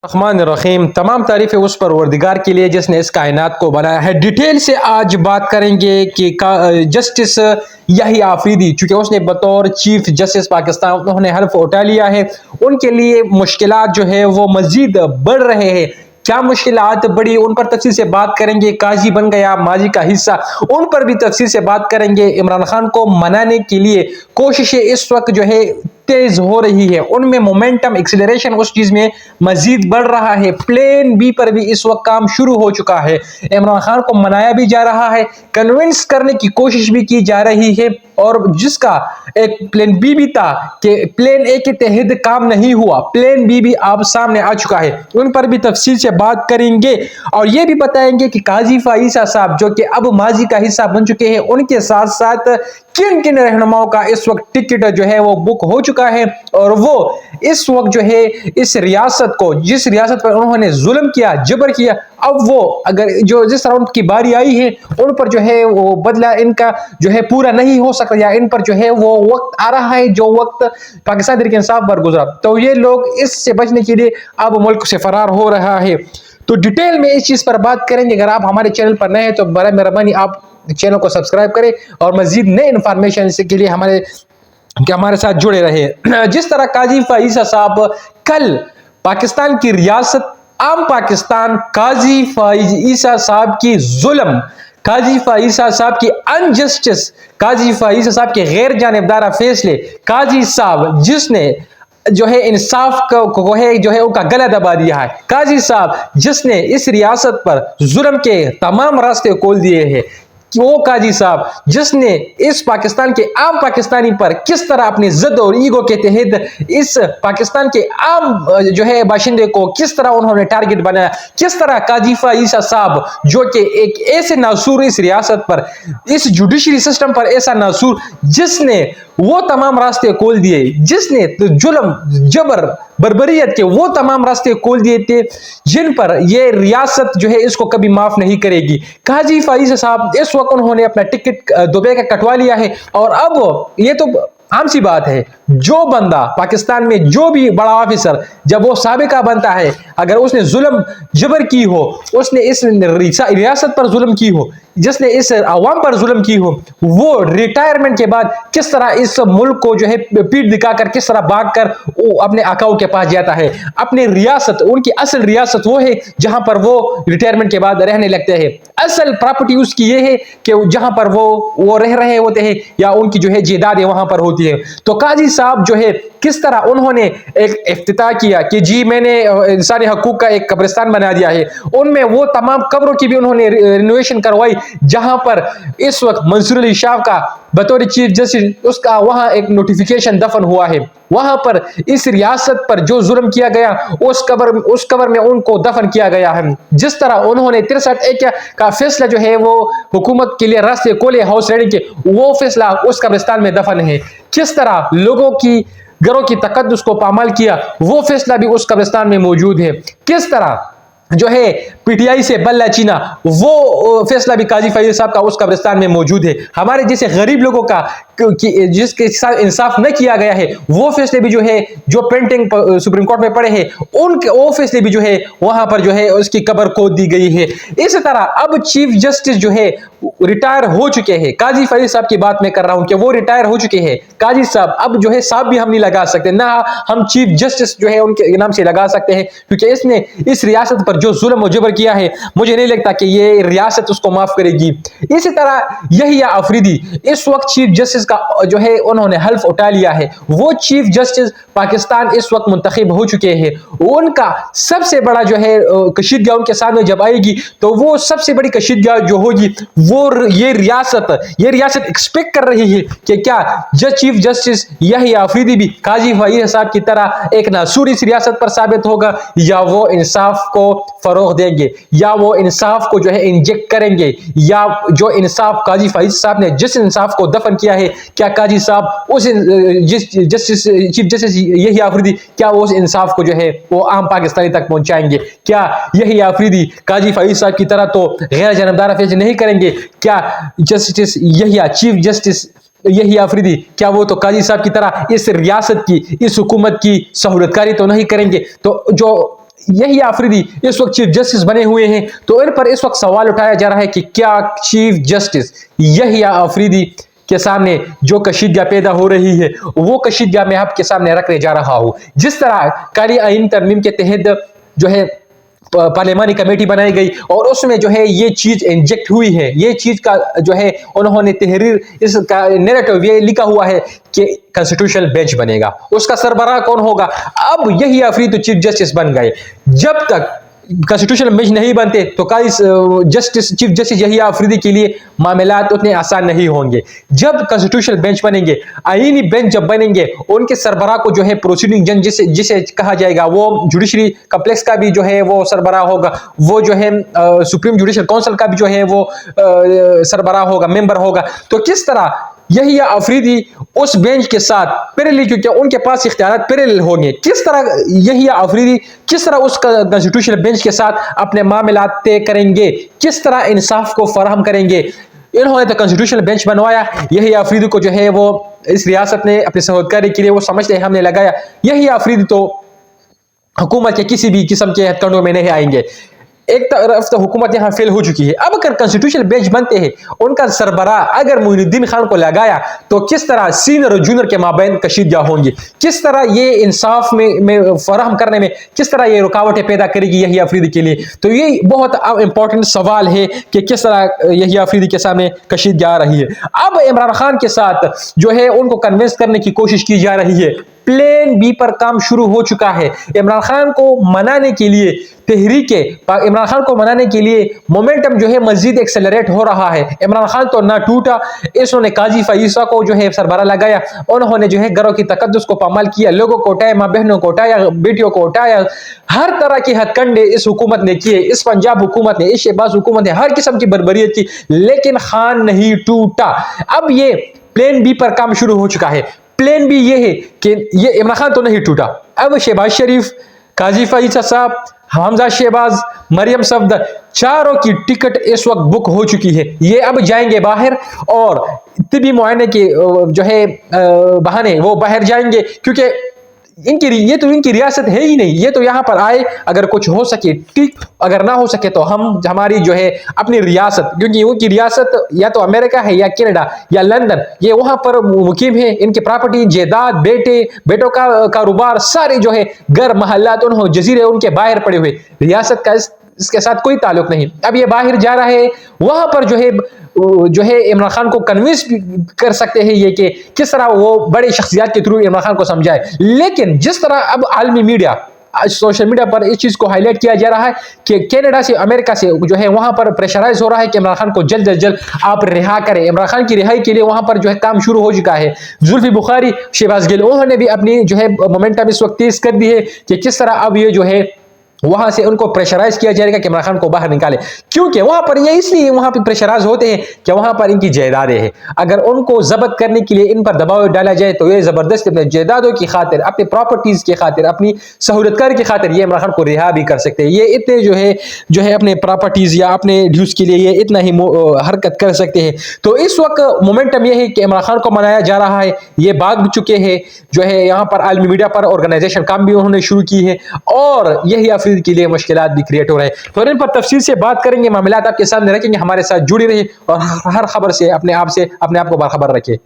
الرحمن الرحیم تمام تعریفیں اس پروردگار کے لیے جس نے اس کائنات کو بنایا ہے۔ ڈیٹیل سے آج بات کریں گے کہ جسٹس یحییٰ آفریدی، چونکہ اس نے بطور چیف جسٹس پاکستان انہوں نے حلف اٹھا لیا ہے، ان کے لیے مشکلات جو ہے وہ مزید بڑھ رہے ہیں۔ کیا مشکلات بڑی ان پر تفصیل سے بات کریں گے۔ قاضی بن گیا ماضی کا حصہ، ان پر بھی تفصیل سے بات کریں گے۔ عمران خان کو منانے کے لیے کوششیں اس وقت جو ہے تیز ہو رہی ہے، ان میں مومنٹم ایکسیلریشن اس چیز میں مزید بڑھ رہا ہے۔ پلان بی پر بھی اس وقت کام شروع ہو چکا ہے، عمران خان کو منایا بھی جا رہا ہے، کنونس کرنے کی کوشش بھی کی جا رہی ہے، اور جس کا ایک پلان بی بھی تھا کہ پلان اے کے تحت کام نہیں ہوا، پلان بی بھی آپ سامنے آ چکا ہے، ان پر بھی تفصیل سے بات کریں گے اور یہ بھی بتائیں گے کہ قاضی فائزہ صاحب جو کہ اب ماضی کا حصہ بن چکے ہیں، ان کے ساتھ ساتھ کن کن رہنماؤں کا اس وقت ٹکٹ جو ہے وہ بک ہو چکا ہے، اور وہ اس وقت جو ہے اس ریاست کو، جس ریاست پر انہوں نے ظلم کیا، جبر کیا، اب وہ اگر جو جس طرح ان کی باری آئی ہے ان پر جو ہے وہ بدلہ ان کا جو ہے پورا نہیں ہو سکتا، یا ان پر جو ہے وہ وقت آ رہا ہے جو وقت پاکستان تحریک انصاف پر گزرا، تو یہ لوگ اس سے بچنے کے لیے اب ملک سے فرار ہو رہا ہے۔ تو ڈیٹیل میں اس چیز پر بات کریں گے۔ اگر آپ ہمارے چینل پر نئے ہیں تو برائے مہربانی آپ چینل کو سبسکرائب کریں اور مزید نئے انفارمیشن کے لیے ہمارے ساتھ جڑے رہے۔ جس طرح قاضی فائزہ صاحب کل پاکستان کی ریاست عام پاکستان قاضی فائزہ صاحب کی ظلم، قاضی فائزہ صاحب کی انجسٹس، قاضی فائزہ صاحب کے غیر جانبدارہ فیصلے، قاضی صاحب جس نے جو ہے انصاف کو ہے جو ہے ان کا گلا دبا دیا ہے، قاضی صاحب جس نے اس ریاست پر ظلم کے تمام راستے کھول دیے ہیں، وہ قاضی صاحب جس نے اس پاکستان کے عام پاکستانی پر کس طرح اپنی ضد اور ایگو کے تحت اس پاکستان کے عام جو ہے باشندے کو کس طرح انہوں نے ٹارگٹ بنایا، کس طرح قاضی فائزہ صاحب جو کہ ایک ایسے ناصور اس ریاست پر، اس جوڈیشری سسٹم پر ایسا ناصور جس نے وہ تمام راستے کھول دیے، جس نے ظلم، جبر، بربریت کے وہ تمام راستے کھول دیے تھے جن پر یہ ریاست جو ہے اس کو کبھی معاف نہیں کرے گی۔ قاضی فائزہ صاحب اس وقت انہوں نے اپنا ٹکٹ دبئی کا کٹوا لیا ہے، اور اب یہ تو عام سی بات ہے، جو بندہ پاکستان میں جو بھی بڑا آفیسر جب وہ سابقہ بنتا ہے، اگر اس نے ظلم جبر کی ہو، اس نے اس ریاست پر ظلم کی ہو، جس نے اس عوام پر ظلم کی ہو، وہ ریٹائرمنٹ کے بعد کس طرح اس ملک کو جو ہے پیٹ دکھا کر کس طرح بھاگ کر وہ اپنے آقاؤں کے پاس جاتا ہے، اپنے ریاست، ان کی اصل ریاست وہ ہے جہاں پر وہ ریٹائرمنٹ کے بعد رہنے لگتے ہیں، اصل پراپرٹی اس کی یہ ہے کہ جہاں پر وہ رہ رہے ہوتے ہیں یا ان کی جو ہے جائیدادیں وہاں پر ہوتی ہے۔ تو قاضی صاحب جو ہے کس طرح انہوں نے ایک افتتاح کیا کہ جی میں نے انسانی حقوق کا ایک قبرستان بنا دیا ہے، ان میں وہ تمام قبروں کی بھی انہوں نے رینوویشن کروائی جہاں پر اس وقت منصور علی شاہ کا بطور چیف جسٹس اس کا وہاں ایک نوٹیفیکیشن دفن ہوا ہے، وہاں پر اس ریاست پر جو ظلم کیا گیا اس قبر میں ان کو دفن کیا گیا ہے۔ جس طرح انہوں نے 63 ایکڑ کا فیصلہ جو ہے وہ حکومت کے لیے راستے کھولے ہاؤس ریڈنگ کے، وہ فیصلہ اس قبرستان میں دفن ہے۔ کس طرح لوگوں کی گھروں کی تقدس کو پامال کیا، وہ فیصلہ بھی اس قبرستان میں موجود ہے۔ کس طرح جو ہے پی ٹی آئی سے بلہ چینا، وہ فیصلہ بھی قاضی فائزہ صاحب کا اس قبرستان میں موجود ہے۔ ہمارے جیسے غریب لوگوں کا جس کے ساتھ انصاف نہ کیا گیا ہے، وہ فیصلے بھی جو ہے جو پینٹنگ سپریم کورٹ میں پڑے ہیں، وہ فیصلے بھی جو ہے وہاں پر جو ہے اس کی قبر کھود دی گئی ہے۔ اسی طرح اب چیف جسٹس جو ہے ریٹائر ہو چکے ہیں، قاضی فائزہ صاحب کی بات میں کر رہا ہوں کہ وہ ریٹائر ہو چکے ہیں۔ قاضی صاحب اب جو ہے صاحب بھی ہم نہیں لگا سکتے، نہ ہم چیف جسٹس جو ہے ان کے نام سے لگا سکتے ہیں، کیونکہ اس نے اس ریاست پر جو ظلم و جبر کیا ہے، مجھے نہیں لگتا کہ یہ ریاست اس کو معاف کرے گی۔ اسی طرح یحییٰ آفریدی اس وقت چیف جسٹس کا جو ہے انہوں نے حلف اٹھا لیا ہے، وہ چیف جسٹس پاکستان اس وقت منتخب ہو چکے ہیں۔ ان کا سب سے بڑا جو ہے کشیدگاہ ان کے سامنے جب آئے گی تو وہ سب سے بڑی کشیدگاہ جو ہوگی وہ یہ ریاست ایکسپیکٹ کر رہی ہے کہ کیا چیف جسٹس یحییٰ آفریدی بھی قاضی فائزہ صاحب کی طرح ایک ناصور اس ریاست پر ثابت ہوگا، یا وہ انصاف کو فروغ دیں گے، یا وہ انصاف کو جو ہے انجیکٹ کریں گے، یا جو انصاف قاضی فائزہ صاحب نے جس انصاف کو دفن کیا ہے، کیا قاضی صاحب اس چیف جسٹس یحییٰ آفریدی کیا وہ اس انصاف کو جو ہے وہ عام پاکستانی تک پہنچائیں گے؟ کیا یحییٰ آفریدی قاضی فائزہ صاحب کی طرح تو غیر جانبدارہ فیصلے نہیں کریں گے؟ کیا جسٹس یحییٰ، چیف جسٹس یحییٰ آفریدی کیا وہ تو قاضی صاحب کی طرح اس ریاست کی، اس حکومت کی سہولت کاری تو نہیں کریں گے؟ تو جو یہی آفریدی اس وقت چیف جسٹس بنے ہوئے ہیں، تو ان پر اس وقت سوال اٹھایا جا رہا ہے کہ کیا چیف جسٹس یحییٰ آفریدی کے سامنے جو کشیدگیاں پیدا ہو رہی ہے وہ کشیدگیاں میں آپ کے سامنے رکھنے جا رہا ہوں. جس طرح کالی آئین ترمیم کے تحت جو ہے پارلیمانی کمیٹی بنائی گئی اور اس میں جو ہے یہ چیز انجیکٹ ہوئی ہے، یہ چیز کا جو ہے انہوں نے تحریر اس کا نیریٹو یہ لکھا ہوا ہے کہ کنسٹیٹیوشنل بینچ بنے گا، اس کا سربراہ کون ہوگا. اب یہی آفریدی تو چیف جسٹس بن گئے. جب تک کنسٹیٹیوشنل بینچ نہیں بنتے تو چیف جسٹس یحییٰ آفریدی کے لیے معاملات اتنے آسان نہیں ہوں گے. جب کنسٹیٹیوشنل بینچ بنیں گے، آئینی بینچ جب بنیں گے، ان کے سربراہ کو جو ہے پروسیڈنگ جج جسے کہا جائے گا، وہ جوڈیشری کمپلیکس کا بھی جو ہے وہ سربراہ ہوگا، وہ جو ہے سپریم جوڈیشل کونسل کا بھی جو ہے وہ سربراہ ہوگا، ممبر ہوگا. تو کس طرح یحییٰ آفریدی اس بینچ کے ساتھ پیرلل، کیونکہ ان کے پاس اختیارات پیرلل ہوں گے، کس طرح یحییٰ آفریدی کس طرح اس کنسٹیٹیوشنل بینچ کے ساتھ اپنے معاملات طے کریں گے، کس طرح انصاف کو فراہم کریں گے. انہوں نے تو کنسٹیٹیوشنل بینچ بنوایا، یحییٰ آفریدی کو جو ہے وہ اس ریاست نے اپنی سہولتکاری کے لیے وہ سمجھتے ہیں ہم نے لگایا. یحییٰ آفریدی تو حکومت کے کسی بھی قسم کے ہتھ کنڈوں میں نہیں آئیں گے. ایک طرف تو حکومت یہاں فیل ہو چکی ہے، اب اگر کنسٹیٹیوشنل بینچ بنتے ہیں، ان کا سربراہ اگر معین الدین خان کو لگایا تو کس طرح سینئر اور جونیئر کے مابین کشیدگیاں ہوں گی، کس طرح یہ انصاف میں فراہم کرنے میں کس طرح یہ رکاوٹیں پیدا کرے گی یحییٰ آفریدی کے لیے. تو یہ بہت امپورٹنٹ سوال ہے کہ کس طرح یحییٰ آفریدی کے سامنے کشیدگیاں آ رہی ہے. اب عمران خان کے ساتھ جو ہے ان کو کنونس کرنے کی کوشش کی جا رہی ہے. پلین بی پر کام شروع ہو چکا ہے. عمران خان کو منانے کے لیے عمران خان کو منانے کے لیے مومنٹم جو ہے مزید ایکسلریٹ ہو رہا ہے. عمران خان تو نہ ٹوٹا، انہوں نے قاضی فائیسا کو جو ہے سربراہ لگایا، انہوں نے جو ہے گھروں کی تقدس کو پامال کیا، لوگوں کو اٹھایا، ماں بہنوں کو اٹھایا، بیٹیوں کو اٹھایا، ہر طرح کے ہتھ کنڈے اس حکومت نے کیے، اس پنجاب حکومت نے، اس شہباز حکومت نے ہر قسم کی بربریت کی، لیکن خان نہیں ٹوٹا. اب یہ پلین بی پر کام شروع ہو چکا ہے. پلین بھی یہ ہے کہ یہ عمران خان تو نہیں ٹوٹا، اب شہباز شریف، قاضی فائیسا صاحب، حمزہ شہباز، مریم صفدر، چاروں کی ٹکٹ اس وقت بک ہو چکی ہے. یہ اب جائیں گے باہر اور طبی معائنے کے جو ہے بہانے وہ باہر جائیں گے، کیونکہ یہ تو ان کی ریاست ہے ہی نہیں. یہ تو یہاں پر آئے اگر کچھ ہو سکے ٹھیک، اگر نہ ہو سکے تو ہماری جو ہے اپنی ریاست، کیونکہ ان کی ریاست یا تو امریکہ ہے یا کینیڈا یا لندن، یہ وہاں پر مقیم ہے. ان کی پراپرٹی، جائیداد، بیٹوں کا کاروبار، سارے جو ہے گھر محلات، انہوں جزیرے ان کے باہر پڑے ہوئے، ریاست کا اس کے ساتھ کوئی تعلق نہیں. اب یہ باہر جا رہا ہے، وہاں پر جو ہے عمران خان کو کنوینس کر سکتے ہیں یہ کہ کس طرح وہ بڑے شخصیات کے تھرو عمران خان کو سمجھائے. لیکن جس طرح اب عالمی میڈیا، سوشل میڈیا پر اس چیز کو ہائی لائٹ کیا جا رہا ہے کہ کینیڈا سے، امریکہ سے جو ہے وہاں پر پریشرائز ہو رہا ہے کہ عمران خان کو جلد از جلد آپ رہا کریں. عمران خان کی رہائی کے لیے وہاں پر جو ہے کام شروع ہو چکا ہے. زلفی بخاری، شہباز گل، انہوں نے بھی اپنی جو ہے مومنٹم اس وقت تیز کر دی ہے کہ کس طرح اب یہ جو ہے وہاں سے ان کو پریشرائز کیا جائے گا کہ عمران خان کو باہر نکالے. کیونکہ وہاں پر یہ اس لیے وہاں پہ پریشرائز ہوتے ہیں کہ وہاں پر ان کی جائیدادیں ہیں. اگر ان کو ضبط کرنے کے لیے ان پر دباؤ ڈالا جائے تو یہ زبردست اپنے جائیدادوں کی خاطر، اپنے پراپرٹیز کی خاطر، اپنی سہولت کاری کی خاطر یہ عمران خان کو رہا بھی کر سکتے ہیں. یہ اتنے جو ہے اپنے پراپرٹیز یا اپنے ڈیوز کے لیے یہ اتنا ہی حرکت کر سکتے ہیں. تو اس وقت مومنٹم یہ ہے کہ عمران خان کو منایا جا رہا ہے. یہ بھاگ چکے ہیں جو ہے یہاں پر عالمی میڈیا پر آرگنائزیشن کام بھی انہوں نے شروع کی ہے، اور یہی کے لیے مشکلات بھی کریٹ ہو رہے ہیں. تو ان پر تفصیل سے بات کریں گے، معاملات آپ کے سامنے رکھیں گے. ہمارے ساتھ جڑی رہی اور ہر خبر سے اپنے آپ کو باخبر رکھے.